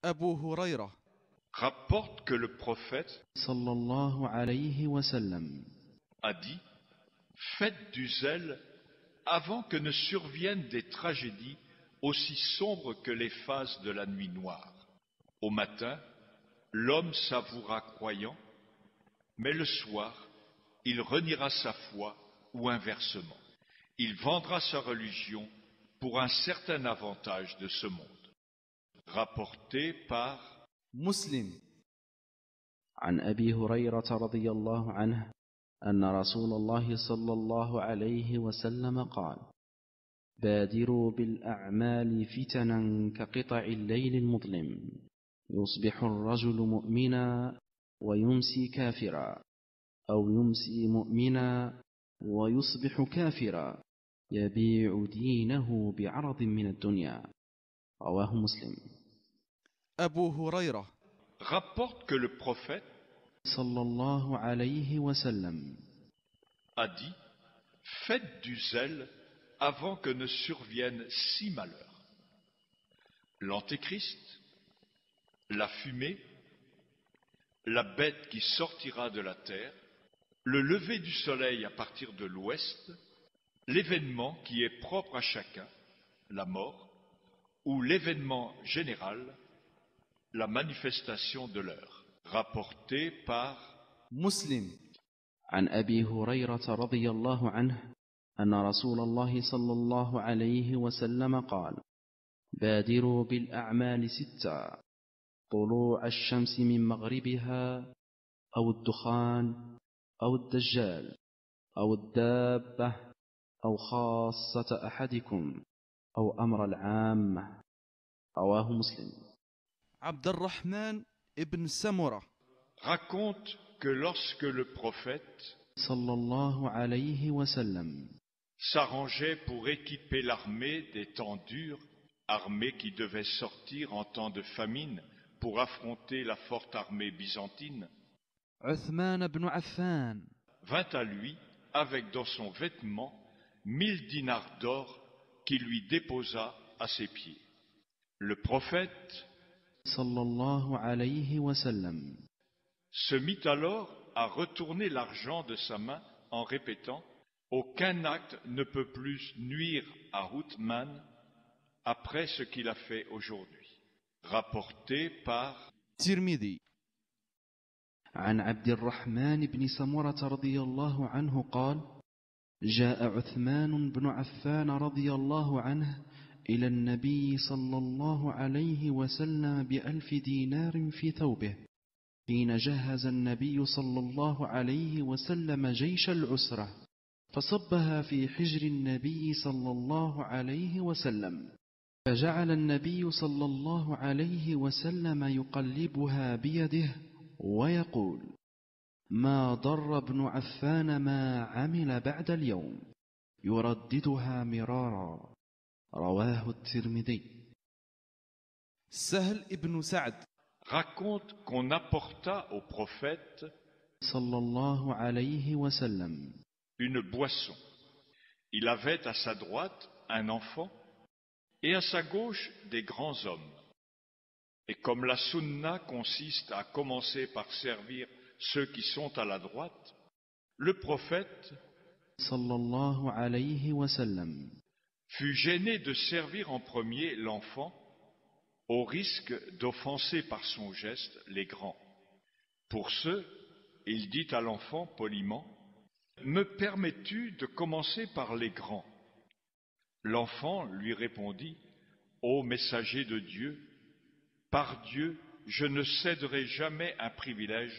أبو هريرة rapporte que le prophète sallallahu alayhi wa sallam a dit: faites du zèle avant que ne surviennent des tragédies aussi sombres que les phases de la nuit noire. Au matin, l'homme s'avouera croyant, mais le soir, il reniera sa foi ou inversement. Il vendra sa religion pour un certain avantage de ce monde. Rapporté par مسلم عن أبي هريرة رضي الله عنه أن رسول الله صلى الله عليه وسلم قال: بادروا بالأعمال فتنا كقطع الليل المظلم، يصبح الرجل مؤمنا ويمسي كافرا، أو يمسي مؤمنا ويصبح كافرا، يبيع دينه بعرض من الدنيا. رواه مسلم. أبو هريرة rapporte que le prophète sallallahu alayhi wa sallam a dit: faites du zèle avant que ne surviennent 6 malheurs. L'antéchrist, la fumée, la bête qui sortira de la terre, le lever du soleil à partir de l'ouest, l'événement qui est propre à chacun, la mort, ou l'événement général, la manifestation de l'heure. Rapporté par مسلم عن أبي هريرة رضي الله عنه أن رسول الله صلى الله عليه وسلم قال: بادروا بالأعمال 6: طلوع الشمس من مغربها، أو الدخان، أو الدجال، أو الدابة، أو خاصة أحدكم، أو أمر العامة. رواه مسلم. عبد الرحمن ابن سمرة raconte que lorsque le prophète صلى الله عليه وسلم s'arrangeait pour équiper l'armée des temps durs, armée qui devait sortir en temps de famine pour affronter la forte armée byzantine, عثمان بن عفان vint à lui avec dans son vêtement 1000 dinars d'or qu'il lui déposa à ses pieds. Le prophète صلى الله عليه وسلم se mit alors à retourner l'argent de sa main en répétant: aucun acte ne peut plus nuire à Uthman après ce qu'il a fait aujourd'hui. Rapporté par ترمذي عن عبد الرحمن بن سمرة رضي الله عنه قال: جاء عثمان بن عفان رضي الله عنه إلى النبي صلى الله عليه وسلم ب1000 دينار في ثوبه، حين جهز النبي صلى الله عليه وسلم جيش العسرة، فصبها في حجر النبي صلى الله عليه وسلم، فجعل النبي صلى الله عليه وسلم يقلبها بيده ويقول: ما ضر ابن عفان ما عمل بعد اليوم، يرددها مرارا. رواه الترمذي. سهل ابن سعد raconte qu'on apporta au prophète صلى الله عليه وسلم une boisson. Il avait à sa droite un enfant et à sa gauche des grands hommes. Et comme la sunna consiste à commencer par servir ceux qui sont à la droite, le prophète صلى الله عليه وسلم fut gêné de servir en premier l'enfant au risque d'offenser par son geste les grands. Pour ce, il dit à l'enfant poliment: me permets-tu de commencer par les grands? L'enfant lui répondit: ô messager de Dieu, par Dieu, je ne céderai jamais un privilège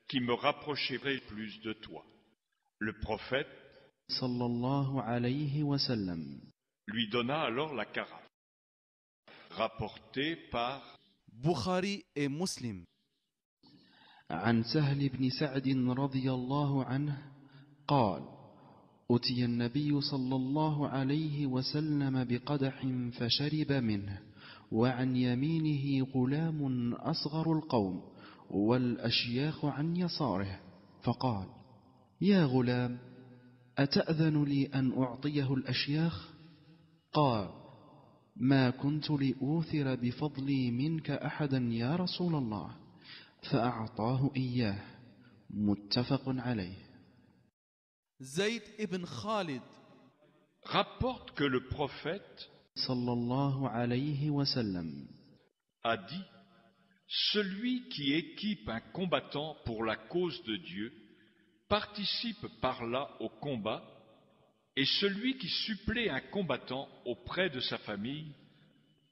qui me rapprocherait plus de toi. Le prophète صلى الله عليه وسلم lui donna alors la carafe. Rapporté par بخاري et مسلم عن سهل بن سعد رضي الله عنه قال: أتي النبي صلى الله عليه وسلم بقدح فشرب منه، وعن يمينه غلام أصغر القوم والأشياخ عن يساره، فقال: يا غلام، أتأذن لي أن أعطيه الأشياخ؟ قال: ما كنت لأوثر بفضلي منك أحدا يا رسول الله فأعطاه إياه متفق عليه. زيد ibn Khalid rapporte que le prophète صلى الله عليه وسلم a dit: celui qui équipe un combattant pour la cause de Dieu participe par là au combat, et celui qui supplée un combattant auprès de sa famille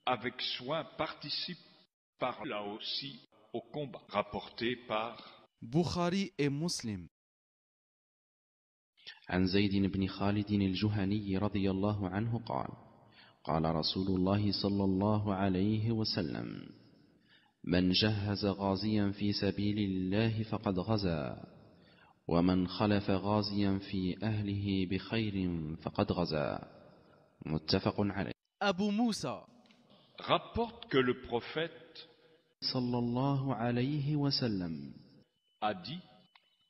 avec soin participe par là aussi au combat. Rapporté par Bukhari et Muslim. عن زيد بن خالد الجهني رضي الله عنه قال: قال رسول الله صلى الله عليه وسلم: من جهز غازيا في سبيل الله فقد غزا، ومن خلف غازيا في أهله بخير فقد غزا. متفق عليه. Abu Moussa rapporte que le prophète صلى الله عليه وسلم a dit: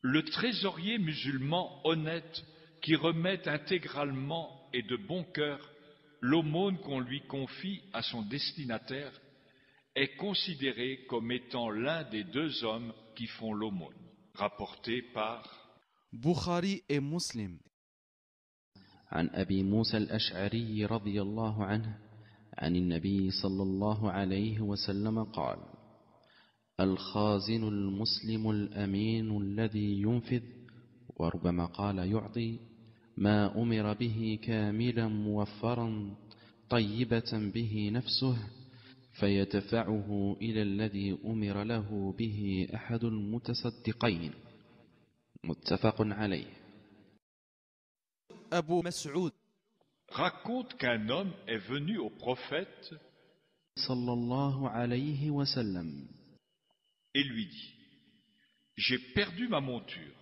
le trésorier musulman honnête qui remet intégralement et de bon cœur l'aumône qu'on lui confie à son destinataire est considéré comme étant l'un des deux hommes qui font l'aumône. Rapporté par Bukhari et Muslim. عن أبي موسى الأشعري رضي الله عنه عن النبي صلى الله عليه وسلم قال: الخازن المسلم الأمين الذي ينفذ، وربما قال يعطي، ما أمر به كاملا موفرا طيبة به نفسه فيدفعه إلى الذي أمر له به أحد المتصدقين. متفق عليه. Abu Mas'ud raconte qu'un homme est venu au prophète صلى الله عليه وسلم et lui dit: j'ai perdu ma monture,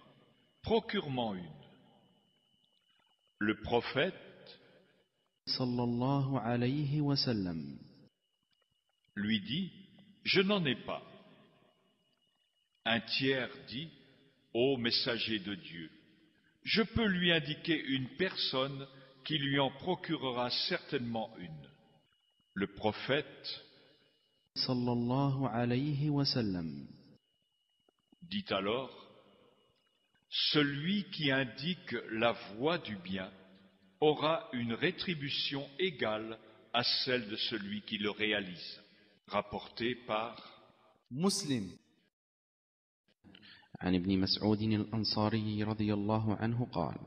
procure-m'en une. Le prophète صلى الله عليه وسلم lui dit: je n'en ai pas. Un tiers dit: ô messager de Dieu, je peux lui indiquer une personne qui lui en procurera certainement une. Le prophète صلى الله عليه وسلم dit alors: celui qui indique la voie du bien aura une rétribution égale à celle de celui qui le réalise. Rapporté par Muslim. عن ابن مسعود الأنصاري رضي الله عنه قال: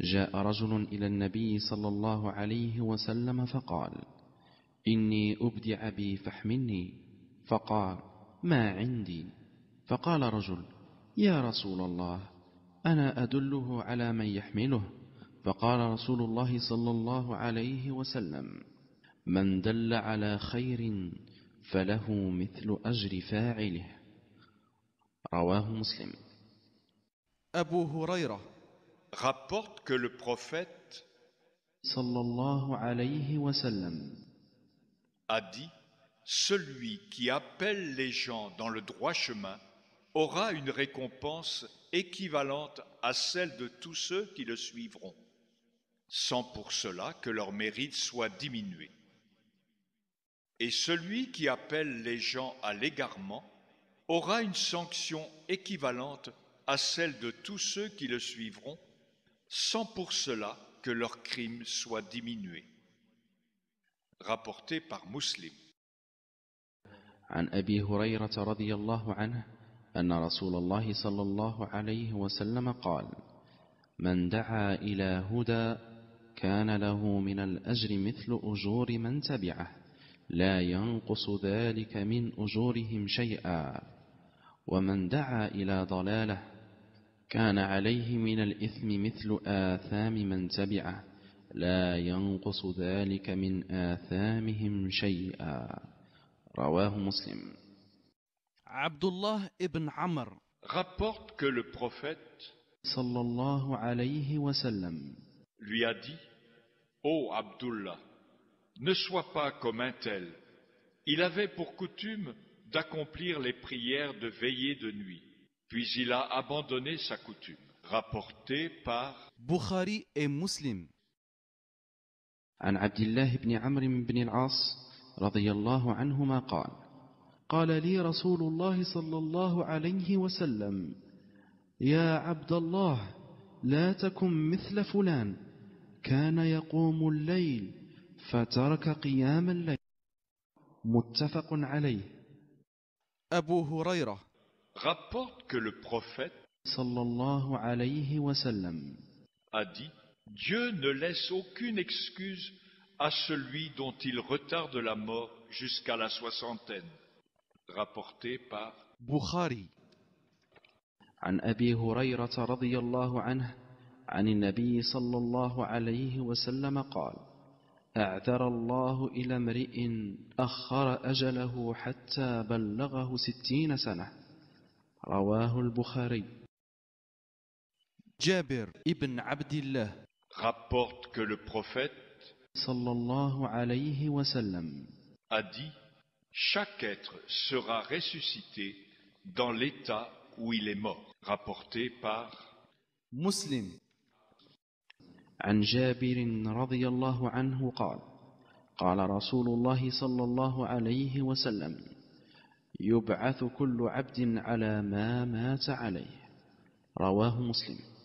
جاء رجل إلى النبي صلى الله عليه وسلم فقال: إني أبدع بي فاحملني. فقال: ما عندي. فقال رجل: يا رسول الله، أنا أدله على من يحمله. فقال رسول الله صلى الله عليه وسلم: من دل على خير فله مثل أجر فاعله. رواه مسلم. Abu Huraira rapporte que le prophète صلى الله عليه وسلم a dit: celui qui appelle les gens dans le droit chemin aura une récompense équivalente à celle de tous ceux qui le suivront, sans pour cela que leur mérite soit diminué. Et celui qui appelle les gens à l'égarement aura une sanction équivalente à celle de tous ceux qui le suivront, sans pour cela que leur crime soit diminué. Rapporté par Muslim. عن أبي هريرة رضي الله عنه أن رسول الله صلى الله عليه وسلم قال: من دعا إلى هدى كان له من الأجر مثل أجور من تبعه لا ينقص ذلك من أجورهم شيئا، ومن دعا إلى ضلالة كان عليه من الإثم مثل آثام من تبعه لا ينقص ذلك من آثامهم شيئا. رواه مسلم. Abdullah ibn Amr rapporte que le prophète صلى الله عليه وسلم lui a dit: ô Abdullah, ne sois pas comme un tel. Il avait pour coutume d'accomplir les prières de veillée de nuit, puis il a abandonné sa coutume. Rapporté par Bukhari et Muslim. عن عبد الله بن عمرو بن العاص رضي الله عنهما قال: قال لي رسول الله صلى الله عليه وسلم: يا عبد الله، لا تكن مثل فلان، كان يقوم الليل فترك قيام الليل. متفق عليه. أبو هريرة rapporte que le prophète صلى الله عليه وسلم a dit « Dieu ne laisse aucune excuse à celui dont il retarde la mort jusqu'à la soixantaine. » Rapporté par بخاري. عن أبي هريرة رضي الله عنه عن النبي صلى الله عليه وسلم قال: أعذر الله إلى امرئ أخر أجله حتى بلغه 60 سنة. رواه البخاري. جابر ابن عبد الله rapporte que le prophète صلى الله عليه وسلم a dit « Chaque être sera ressuscité dans l'état où il est mort. » Rapporté par مسلم. عن جابر رضي الله عنه قال: قال رسول الله صلى الله عليه وسلم: يبعث كل عبد على ما مات عليه. رواه مسلم.